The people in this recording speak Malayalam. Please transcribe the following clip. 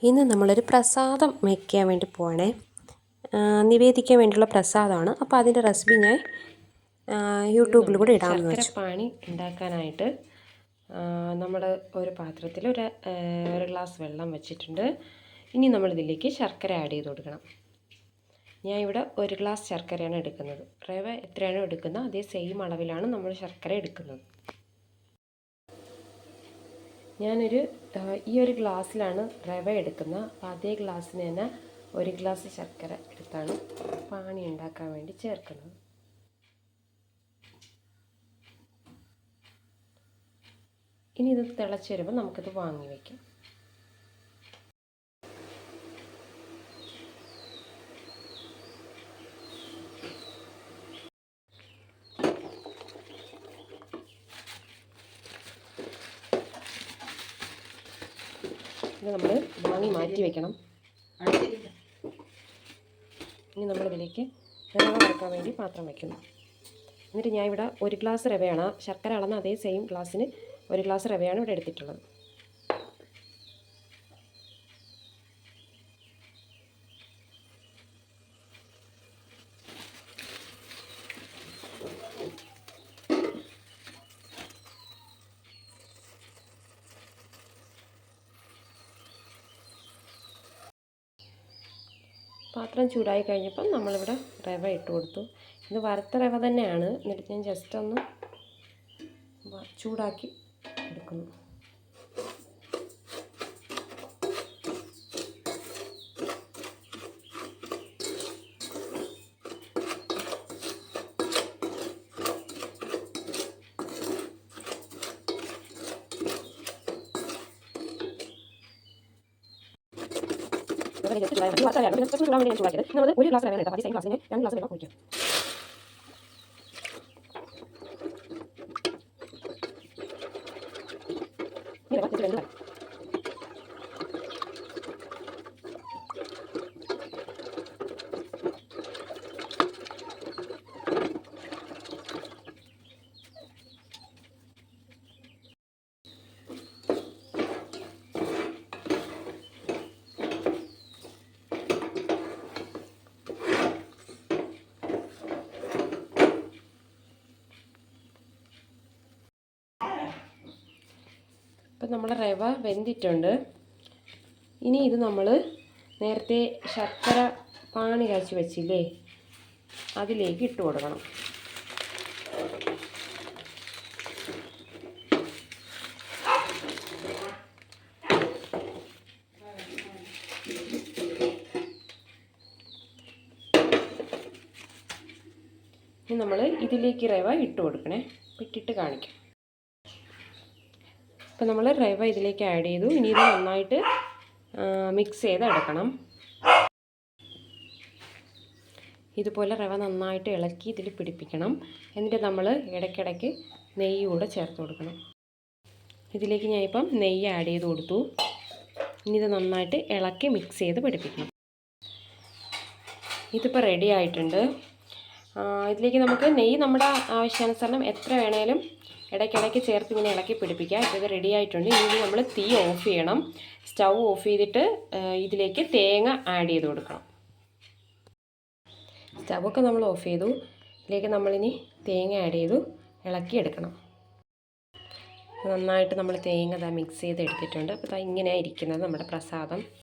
ഇന്ന് നമ്മളൊരു പ്രസാദം വയ്ക്കാൻ വേണ്ടി പോവാണേ. നിവേദിക്കാൻ വേണ്ടിയുള്ള പ്രസാദമാണ്. അപ്പോൾ അതിൻ്റെ റെസിപ്പി ഞാൻ യൂട്യൂബിൽ കൂടെ ഇടാമെന്ന് വെച്ചു. ശർക്കരപ്പാണി ഉണ്ടാക്കാനായിട്ട് നമ്മൾ ഒരു പാത്രത്തിൽ ഒരു ഗ്ലാസ് വെള്ളം വെച്ചിട്ടുണ്ട്. ഇനി നമ്മളിതിലേക്ക് ശർക്കര ആഡ് ചെയ്ത് കൊടുക്കണം. ഞാൻ ഇവിടെ 1 ഗ്ലാസ് ശർക്കരയാണ് എടുക്കുന്നത്. റവ എത്രയാണോ എടുക്കുന്നത് അതേ സെയിം അളവിലാണ് നമ്മൾ ശർക്കര എടുക്കുന്നത്. ഈ ഒരു ഗ്ലാസ്സിലാണ് റവ എടുക്കുന്നത്. അപ്പോൾ അതേ ഗ്ലാസ്സിന് തന്നെ 1 ഗ്ലാസ് ശർക്കര എടുത്താണ് പാനി ഉണ്ടാക്കാൻ വേണ്ടി ചേർക്കുന്നത്. ഇനി ഇത് തിളച്ച് വരുമ്പോൾ നമുക്കിത് വാങ്ങി വയ്ക്കാം. ഇത് നമ്മൾ വാങ്ങി മാറ്റി വയ്ക്കണം. ഇനി നമ്മളിതിലേക്ക് റവ വറുക്കാൻ വേണ്ടി പാത്രം വയ്ക്കുന്നു. എന്നിട്ട് ഞാൻ ഇവിടെ 1 ഗ്ലാസ് റവയാണ്, ശർക്കര അളന്ന അതേ സെയിം ഗ്ലാസ്സിന് 1 ഗ്ലാസ് റവയാണ് ഇവിടെ എടുത്തിട്ടുള്ളത്. പാത്രം ചൂടായി കഴിഞ്ഞപ്പോൾ നമ്മളിവിടെ റവ ഇട്ട് കൊടുത്തു. ഇത് വറുത്ത റവ തന്നെയാണ്. എന്നിട്ട് ഞാൻ ജസ്റ്റ് ഒന്ന് ചൂടാക്കി എടുക്കുന്നു. ജസ്റ്റ് ചൂടാൻ വേണ്ടി ഞാൻ ചൂടാക്കിയത്. നമ്മൾ 1 ഗ്ലാസ് റവയാണ് കേട്ടോ. അതേ സെയിം ഗ്ലാസ്സിന് 2 ഗ്ലാസ് വെള്ളം ഒഴിക്കും. ഇപ്പം നമ്മുടെ റവ വെന്തിട്ടുണ്ട്. ഇനി ഇത് നമ്മൾ നേരത്തെ ശർക്കര പാനി കാച്ചി വെച്ചില്ലേ, അതിലേക്ക് ഇട്ട് കൊടുക്കണം. ഇനി നമ്മൾ ഇതിലേക്ക് റവ ഇട്ട് കൊടുക്കണേ. ഇട്ടിട്ട് കാണിക്കാം. അപ്പോൾ നമ്മൾ റവ ഇതിലേക്ക് ആഡ് ചെയ്തു. ഇനി ഇത് നന്നായിട്ട് മിക്സ് ചെയ്ത് എടുക്കണം. ഇതുപോലെ റവ നന്നായിട്ട് ഇളക്കി ഇതിൽ പിടിപ്പിക്കണം. എന്നിട്ട് നമ്മൾ ഇടയ്ക്കിടയ്ക്ക് നെയ്യ് കൂടെ ചേർത്ത് കൊടുക്കണം. ഇതിലേക്ക് ഞാൻ ഇപ്പം നെയ്യ് ആഡ് ചെയ്ത് കൊടുത്തു. ഇനി ഇത് നന്നായിട്ട് ഇളക്കി മിക്സ് ചെയ്ത് പിടിപ്പിക്കണം. ഇതിപ്പോൾ റെഡി ആയിട്ടുണ്ട്. ഇതിലേക്ക് നമുക്ക് നെയ്യ് നമ്മുടെ ആവശ്യാനുസരണം എത്ര വേണേലും ഇടയ്ക്കിടയ്ക്ക് ചേർത്ത് ഇങ്ങനെ ഇളക്കി പിടിപ്പിക്കുക. ഇത് റെഡി ആയിട്ടുണ്ട്. ഇനി നമ്മൾ തീ ഓഫ് ചെയ്യണം. സ്റ്റൗ ഓഫ് ചെയ്തിട്ട് ഇതിലേക്ക് തേങ്ങ ആഡ് ചെയ്ത് കൊടുക്കണം. സ്റ്റൗവൊക്കെ നമ്മൾ ഓഫ് ചെയ്തു. ഇതിലേക്ക് നമ്മളിനി തേങ്ങ ആഡ് ചെയ്തു ഇളക്കി എടുക്കണം. നന്നായിട്ട് നമ്മൾ തേങ്ങ മിക്സ് ചെയ്ത് എടുത്തിട്ടുണ്ട്. അപ്പോൾ ഇങ്ങനെയാണ് ഇരിക്കുന്നത് നമ്മുടെ പ്രസാദം.